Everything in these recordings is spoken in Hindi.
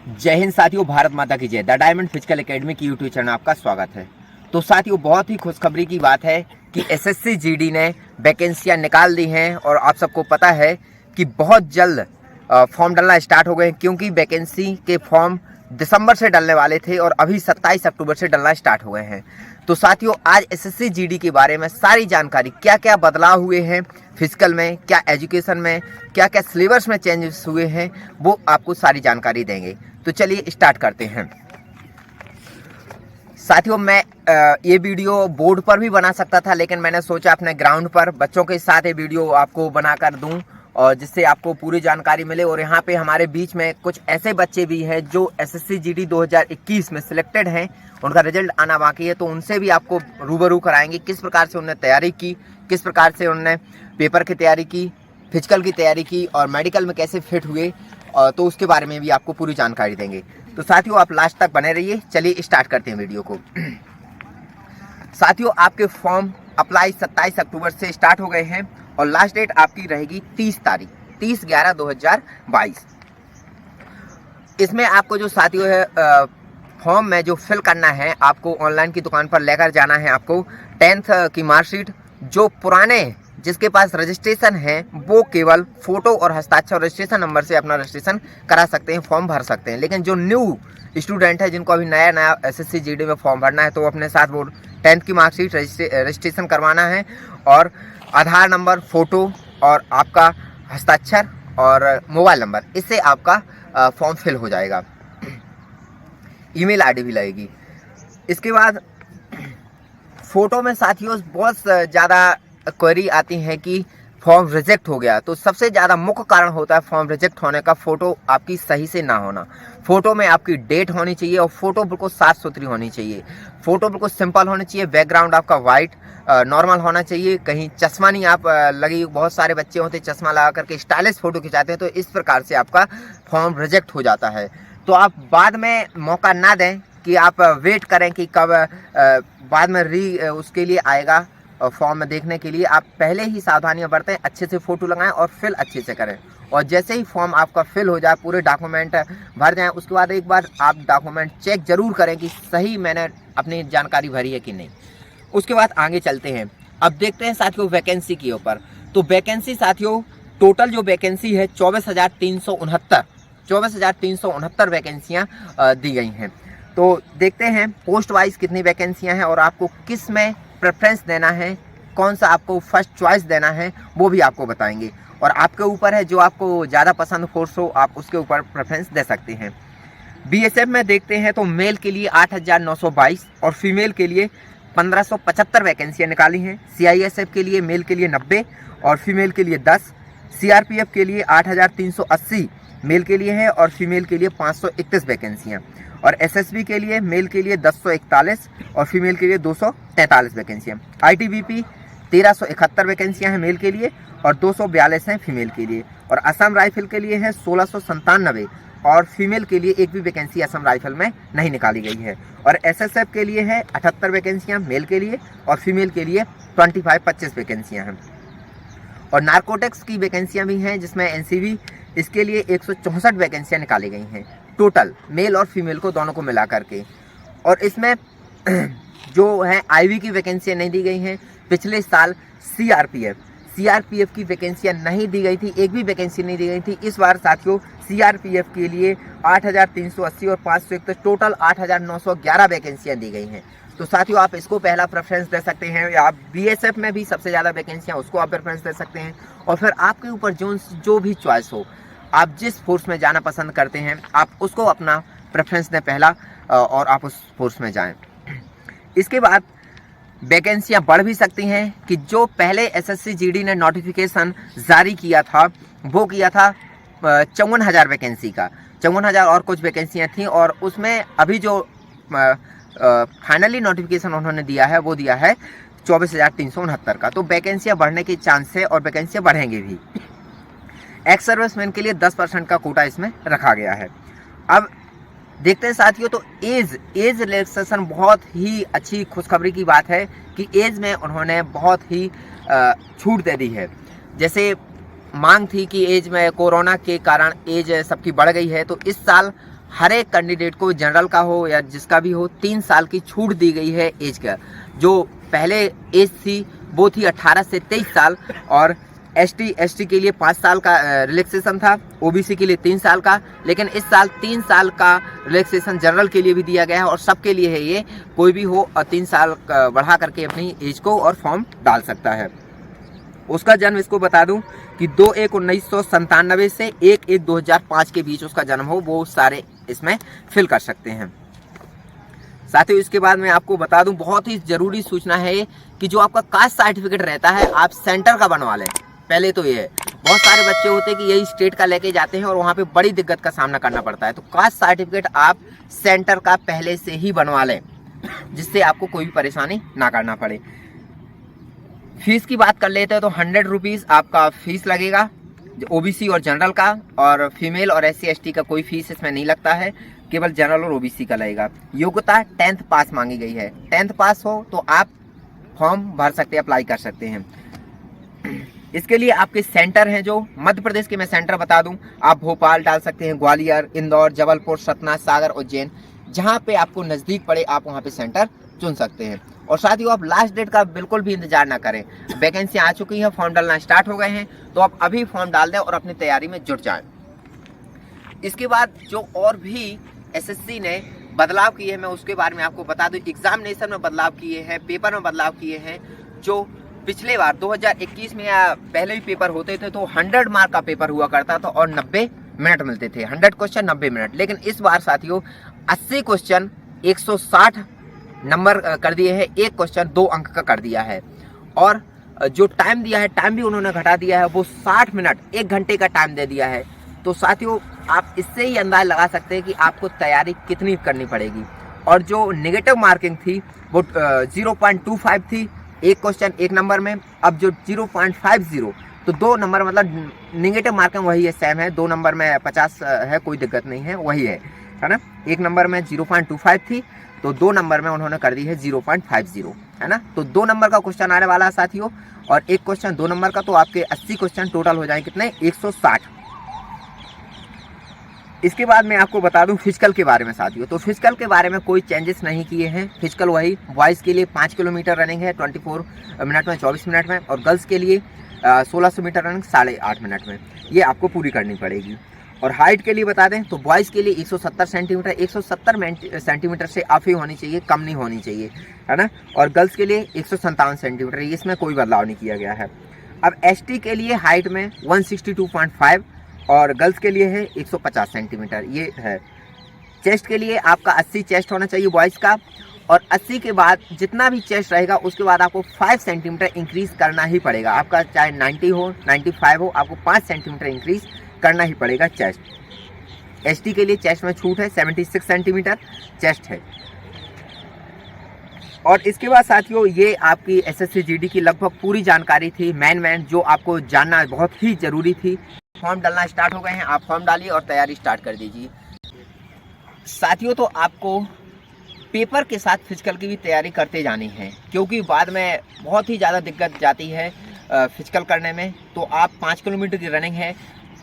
जय हिंद साथियों, भारत माता की जय। द डायमंड फिजिकल एकेडमी की यूट्यूब चैनल आपका स्वागत है। तो साथियों, बहुत ही खुशखबरी की बात है कि एसएससी जीडी ने वैकेंसियां निकाल दी हैं और आप सबको पता है कि बहुत जल्द फॉर्म डलना स्टार्ट हो गए हैं, क्योंकि वैकेंसी के फॉर्म दिसंबर से डलने वाले थे और अभी 27 अक्टूबर से डलना स्टार्ट हो गए हैं। तो साथियों, आज एसएससी जीडी के बारे में सारी जानकारी, क्या क्या बदलाव हुए हैं फिजिकल में, क्या एजुकेशन में, क्या क्या सिलेबस में चेंजेस हुए हैं, वो आपको सारी जानकारी देंगे। तो चलिए स्टार्ट करते हैं। साथियों, मैं ये वीडियो बोर्ड पर भी बना सकता था, लेकिन मैंने सोचा अपने ग्राउंड पर बच्चों के साथ ये वीडियो आपको बनाकर दूं और जिससे आपको पूरी जानकारी मिले। और यहाँ पे हमारे बीच में कुछ ऐसे बच्चे भी हैं जो एसएससी जीडी 2021 में सिलेक्टेड हैं, उनका रिजल्ट आना बाकी है, तो उनसे भी आपको रूबरू कराएंगे किस प्रकार से उन्होंने तैयारी की, किस प्रकार से उन्होंने पेपर की तैयारी की, फिजिकल की तैयारी की और मेडिकल में कैसे फिट हुए, तो उसके बारे में भी आपको पूरी जानकारी देंगे। तो साथियों, आप लास्ट तक बने रहिए। चलिए स्टार्ट करते हैं वीडियो को। साथियों, आपके फॉर्म अप्लाई 27 अक्टूबर से स्टार्ट हो गए हैं और लास्ट डेट आपकी रहेगी 30 तारीख 30/11/2022। इसमें आपको जो साथियों है फॉर्म में जो फिल करना है, आपको ऑनलाइन की दुकान पर लेकर जाना है। आपको 10th की मार्कशीट, जो पुराने जिसके पास रजिस्ट्रेशन है वो केवल फोटो और हस्ताक्षर रजिस्ट्रेशन नंबर से अपना रजिस्ट्रेशन करा सकते हैं, फॉर्म भर सकते हैं। लेकिन जो न्यू स्टूडेंट है, जिनको अभी नया एसएससी जीडी में फॉर्म भरना है, तो वो अपने साथ वो 10th की मार्कशीट रजिस्ट्रेशन करवाना है और आधार नंबर, फोटो और आपका हस्ताक्षर और मोबाइल नंबर, इससे आपका फॉर्म फिल हो जाएगा। ईमेल आईडी भी लगेगी। इसके बाद फोटो में साथियों बहुत ज़्यादा क्वेरी आती है कि फॉर्म रिजेक्ट हो गया। तो सबसे ज़्यादा मुख्य कारण होता है फॉर्म रिजेक्ट होने का फ़ोटो आपकी सही से ना होना। फ़ोटो में आपकी डेट होनी चाहिए और फोटो बिल्कुल साफ सुथरी होनी चाहिए। फ़ोटो बिल्कुल सिंपल होनी चाहिए। बैकग्राउंड आपका वाइट नॉर्मल होना चाहिए। कहीं चश्मा नहीं आप लगी, बहुत सारे बच्चे होते हैं चश्मा लगा करके स्टाइलिश फ़ोटो खिंचाते हैं, तो इस प्रकार से आपका फॉर्म रिजेक्ट हो जाता है। तो आप बाद में मौका ना दें कि आप वेट करें कि कब बाद में उसके लिए आएगा फॉर्म में देखने के लिए। आप पहले ही सावधानियां बरतें, अच्छे से फ़ोटो लगाएं और फिल अच्छे से करें। और जैसे ही फॉर्म आपका फिल हो जाए, पूरे डॉक्यूमेंट भर जाएं, उसके बाद एक बार आप डॉक्यूमेंट चेक जरूर करें कि सही मैंने अपनी जानकारी भरी है कि नहीं। उसके बाद आगे चलते हैं। अब देखते हैं साथियों वैकेंसी के ऊपर। तो वैकेंसी साथियों, टोटल जो वैकेंसी है 24,369 वैकेंसियाँ दी गई हैं। तो देखते हैं पोस्ट वाइज कितनी वैकेंसियाँ हैं और आपको किस में प्रेफरेंस देना है, कौन सा आपको फर्स्ट चॉइस देना है, वो भी आपको बताएंगे। और आपके ऊपर है, जो आपको ज़्यादा पसंद कोर्स हो आप उसके ऊपर प्रेफरेंस दे सकते हैं। बीएसएफ में देखते हैं तो मेल के लिए 8,922 और फीमेल के लिए 1,575 वैकेंसियाँ निकाली हैं। सीआईएसएफ के लिए मेल के लिए 90 और फीमेल के लिए 10। सीआरपीएफ के लिए 8,380 मेल के लिए है और फीमेल के लिए 531 वैकेंसियाँ। और एसएसबी के लिए मेल के लिए 1041 और फीमेल के लिए 243 वैकेंसियाँ। आईटीबीपी 1371 वैकेंसियाँ हैं मेल के लिए और 242 हैं फीमेल के लिए। और असम राइफल के लिए है 1697 और फीमेल के लिए एक भी वैकेंसी असम राइफल में नहीं निकाली गई है। और एसएसएफ के लिए है 78 वैकेंसियाँ मेल के लिए और फीमेल के लिए 25 वैकेंसियाँ हैं। और नारकोटिक्स की वैकेंसियाँ भी हैं, जिसमें एनसीबी, इसके लिए 164 वैकेंसियाँ निकाली गई हैं टोटल, मेल और फीमेल को दोनों को मिला करके। और इसमें जो है आईवी की वैकेंसियाँ नहीं दी गई हैं। पिछले साल सीआरपीएफ की वैकेंसियाँ नहीं दी गई थी, एक भी वैकेंसी नहीं दी गई थी। इस बार साथियों सीआरपीएफ के लिए 8,380 और 501 टोटल 8,911 वैकेंसियाँ दी गई हैं। तो साथियों, आप इसको पहला प्रेफरेंस दे सकते हैं, या आप बीएसएफ में भी सबसे ज़्यादा वैकेंसियाँ उसको आप प्रेफरेंस दे सकते हैं। और फिर आपके ऊपर जो भी चॉइस हो, आप जिस फोर्स में जाना पसंद करते हैं आप उसको अपना प्रेफरेंस दें पहला और आप उस फोर्स में जाएं। इसके बाद वैकेंसियां बढ़ भी सकती हैं कि जो पहले एसएससी जीडी ने नोटिफिकेशन जारी किया था वो किया था 54,000 वैकेंसी का, 54,000 और कुछ वैकेंसियां थी। और उसमें अभी जो फाइनली नोटिफिकेशन उन्होंने दिया है वो दिया है 24,369 का। तो वैकेंसियां बढ़ने के चांस है और वैकेंसियां बढ़ेंगी भी। एक्स सर्विसमैन के लिए 10% का कोटा इसमें रखा गया है। अब देखते हैं साथियों, तो एज रिलैक्सेशन बहुत ही अच्छी खुशखबरी की बात है कि एज में उन्होंने बहुत ही छूट दे दी है। जैसे मांग थी कि एज में कोरोना के कारण एज सबकी बढ़ गई है, तो इस साल हर एक कैंडिडेट को, जनरल का हो या जिसका भी हो, 3 साल की छूट दी गई है एज का। जो पहले एज थी वो थी 18 से 23 साल, और एसटी के लिए 5 साल का रिलैक्सेशन था, ओबीसी के लिए 3 साल का। लेकिन इस साल 3 साल का रिलैक्सेशन जनरल के लिए भी दिया गया है और सबके लिए है ये, कोई भी हो और 3 साल बढ़ा करके अपनी एज को और फॉर्म डाल सकता है। उसका जन्म इसको बता दूं कि 2/1/1997 से 1/1/2005 के बीच उसका जन्म हो, वो सारे इसमें फिल कर सकते हैं। साथियों, इसके बाद मैं आपको बता दूं, बहुत ही जरूरी सूचना है कि जो आपका कास्ट सर्टिफिकेट रहता है आप सेंटर का बनवा लें। पहले तो ये है, बहुत सारे बच्चे होते हैं कि यही स्टेट का लेके जाते हैं और वहाँ पे बड़ी दिक्कत का सामना करना पड़ता है। तो कास्ट सर्टिफिकेट आप सेंटर का पहले से ही बनवा लें, जिससे आपको कोई भी परेशानी ना करना पड़े। फीस की बात कर लेते हैं तो 100 रुपीज़ आपका फीस लगेगा ओबीसी और जनरल का, और फीमेल और SC ST का कोई फीस इसमें नहीं लगता है, केवल जनरल और ओबीसी का लगेगा। योग्यता 10th पास मांगी गई है, 10th पास हो तो आप फॉर्म भर सकते हैं, अप्लाई कर सकते हैं। इसके लिए आपके सेंटर हैं जो मध्य प्रदेश के, मैं सेंटर बता दूं, आप भोपाल डाल सकते हैं, ग्वालियर, इंदौर, जबलपुर, सतना, सागर, उज्जैन, जहां पे आपको नज़दीक पड़े आप वहां पे सेंटर चुन सकते हैं। और साथ ही आप लास्ट डेट का बिल्कुल भी इंतजार ना करें, वैकेंसी आ चुकी है, फॉर्म डालना स्टार्ट हो गए हैं, तो आप अभी फॉर्म डाल दें और अपनी तैयारी में जुट जाएं। इसके बाद जो और भी SSC ने बदलाव किए हैं मैं उसके बारे में आपको बता दूं। एग्जामिनेशन में बदलाव किए हैं, पेपर में बदलाव किए हैं। जो पिछले बार 2021 में या पहले भी पेपर होते थे तो 100 मार्क का पेपर हुआ करता था और 90 मिनट मिलते थे, 100 क्वेश्चन 90 मिनट। लेकिन इस बार साथियों 80 क्वेश्चन 160 नंबर कर दिए हैं, एक क्वेश्चन 2 अंक का कर दिया है। और जो टाइम दिया है, टाइम भी उन्होंने घटा दिया है, वो 60 मिनट, 1 घंटे का टाइम दे दिया है। तो साथियों आप इससे ही अंदाज लगा सकते हैं कि आपको तैयारी कितनी करनी पड़ेगी। और जो नेगेटिव मार्किंग थी वो 0.25 थी, एक क्वेश्चन 1 नंबर में। अब जो 0.50 तो 2 नंबर, मतलब नेगेटिव मार्किंग वही है, सेम है, 2 नंबर में 50 है, कोई दिक्कत नहीं है, वही है ना। 1 नंबर में 0.25 थी तो 2 नंबर में उन्होंने कर दी है 0.50, है ना। तो 2 नंबर का क्वेश्चन आने वाला है साथियों, और एक क्वेश्चन 2 नंबर का, तो आपके 80 क्वेश्चन टोटल हो जाएंगे कितने, 160। इसके बाद मैं आपको बता दूं फिजिकल के बारे में साथियों। तो फिजिकल के बारे में कोई चेंजेस नहीं किए हैं। फिजिकल वही, बॉयज़ के लिए 5 किलोमीटर रनिंग है 24 मिनट में, 24 मिनट में, और गर्ल्स के लिए 1600 मीटर रनिंग 8.5 मिनट में, ये आपको पूरी करनी पड़ेगी। और हाइट के लिए बता दें तो बॉयज़ के लिए 170 सेंटीमीटर, 170 सेंटीमीटर से अप ही होनी चाहिए, कम नहीं होनी चाहिए, है ना। और गर्ल्स के लिए 157 सेंटीमीटर, इसमें कोई बदलाव नहीं किया गया है। अब ST के लिए हाइट में 162.5 और गर्ल्स के लिए है 150 सेंटीमीटर, ये है। चेस्ट के लिए आपका 80 चेस्ट होना चाहिए बॉयज़ का, और 80 के बाद जितना भी चेस्ट रहेगा उसके बाद आपको 5 सेंटीमीटर इंक्रीज करना ही पड़ेगा। आपका चाहे 90 हो 95 हो, आपको 5 सेंटीमीटर इंक्रीज करना ही पड़ेगा चेस्ट। ST के लिए चेस्ट में छूट है, 76 सेंटीमीटर चेस्ट है। और इसके बाद साथियों ये आपकी SSC GD की लगभग पूरी जानकारी थी, मैन जो आपको जानना बहुत ही ज़रूरी थी। फॉर्म डालना स्टार्ट हो गए हैं, आप फॉर्म डालिए और तैयारी स्टार्ट कर दीजिए साथियों। तो आपको पेपर के साथ फिजिकल की भी तैयारी करते जानी है, क्योंकि बाद में बहुत ही ज़्यादा दिक्कत जाती है फिजिकल करने में। तो आप 5 किलोमीटर की रनिंग है,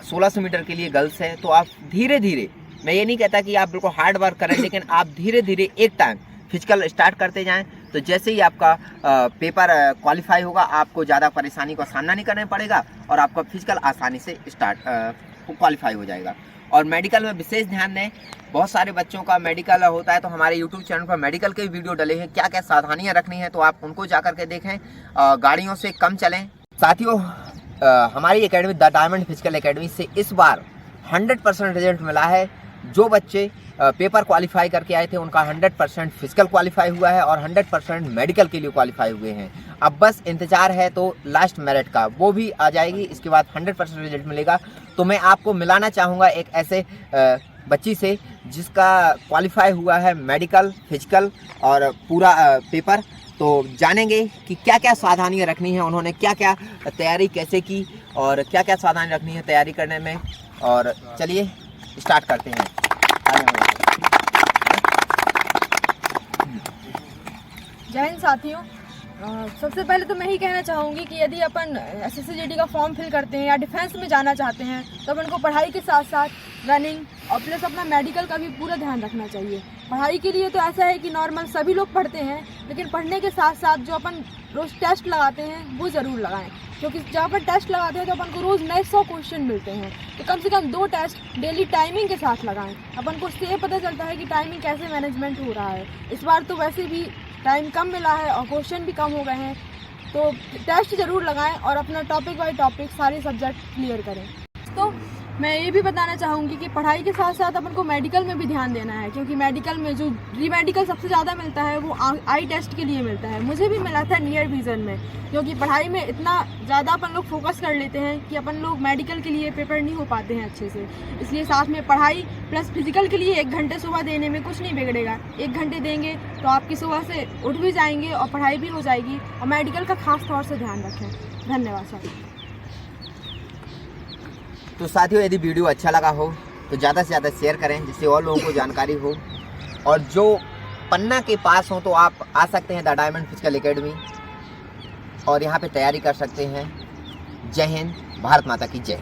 1600 मीटर के लिए गर्ल्स है, तो आप धीरे धीरे, मैं ये नहीं कहता कि आप बिल्कुल हार्ड वर्क करें, लेकिन आप धीरे धीरे एक टाइम फिजिकल स्टार्ट करते जाएं। तो जैसे ही आपका पेपर क्वालिफाई होगा आपको ज़्यादा परेशानी का सामना नहीं करना पड़ेगा और आपका फिजिकल आसानी से क्वालिफाई हो जाएगा। और मेडिकल में विशेष ध्यान दें, बहुत सारे बच्चों का मेडिकल होता है, तो हमारे यूट्यूब चैनल पर मेडिकल के वीडियो डले हैं, क्या क्या सावधानियां रखनी है तो आप उनको जा करके देखें। गाड़ियों से कम चलें साथियों। हमारी academy the diamond physical academy से इस बार 100% रिजल्ट मिला है। जो बच्चे पेपर क्वालिफाई करके आए थे उनका 100% फिजिकल क्वालिफाई हुआ है और 100% मेडिकल के लिए क्वालिफाई हुए हैं। अब बस इंतजार है तो लास्ट मेरिट का, वो भी आ जाएगी, इसके बाद 100% रिजल्ट मिलेगा। तो मैं आपको मिलाना चाहूँगा एक ऐसे बच्ची से जिसका क्वालिफाई हुआ है मेडिकल, फिजिकल और पूरा पेपर। तो जानेंगे कि क्या क्या सावधानियाँ रखनी है, उन्होंने क्या क्या तैयारी कैसे की और क्या क्या सावधानी रखनी है तैयारी करने में। और चलिए स्टार्ट करते हैं। जय हिंद साथियों। सबसे पहले तो मैं ही कहना चाहूँगी कि यदि अपन SSC GD का फॉर्म फिल करते हैं या डिफेंस में जाना चाहते हैं तो अपन को पढ़ाई के साथ साथ रनिंग और प्लस अपना मेडिकल का भी पूरा ध्यान रखना चाहिए। पढ़ाई के लिए तो ऐसा है कि नॉर्मल सभी लोग पढ़ते हैं, लेकिन पढ़ने के साथ साथ जो अपन रोज़ टेस्ट लगाते हैं वो ज़रूर लगाएं, क्योंकि जहाँ पर टेस्ट लगाते हैं तो अपन को रोज़ नए 100 क्वेश्चन मिलते हैं, तो कम से कम 2 टेस्ट डेली टाइमिंग के साथ लगाएं। अपन को उससे ये पता चलता है कि टाइमिंग कैसे मैनेजमेंट हो रहा है। इस बार तो वैसे भी टाइम कम मिला है और क्वेश्चन भी कम हो गए हैं, तो टेस्ट ज़रूर लगाएं और अपना टॉपिक बाय टॉपिक सारे सब्जेक्ट क्लियर करें। तो मैं ये भी बताना चाहूँगी कि पढ़ाई के साथ साथ अपन को मेडिकल में भी ध्यान देना है, क्योंकि मेडिकल में जो री मेडिकल सबसे ज़्यादा मिलता है वो आई टेस्ट के लिए मिलता है। मुझे भी मिला था नियर विज़न में, क्योंकि पढ़ाई में इतना ज़्यादा अपन लोग फोकस कर लेते हैं कि अपन लोग मेडिकल के लिए प्रिपेयर नहीं हो पाते हैं अच्छे से। इसलिए साथ में पढ़ाई प्लस फिजिकल के लिए 1 घंटे सुबह देने में कुछ नहीं बिगड़ेगा। 1 घंटे देंगे तो आपकी सुबह से उठ भी जाएंगे और पढ़ाई भी हो जाएगी। और मेडिकल का खास तौर से ध्यान रखें। धन्यवाद सर। तो साथियों, यदि वीडियो अच्छा लगा हो तो ज़्यादा से ज़्यादा शेयर करें, जिससे और लोगों को जानकारी हो। और जो पन्ना के पास हो तो आप आ सकते हैं द डायमंड फिजिकल एकेडमी और यहाँ पे तैयारी कर सकते हैं। जय हिंद, भारत माता की जय।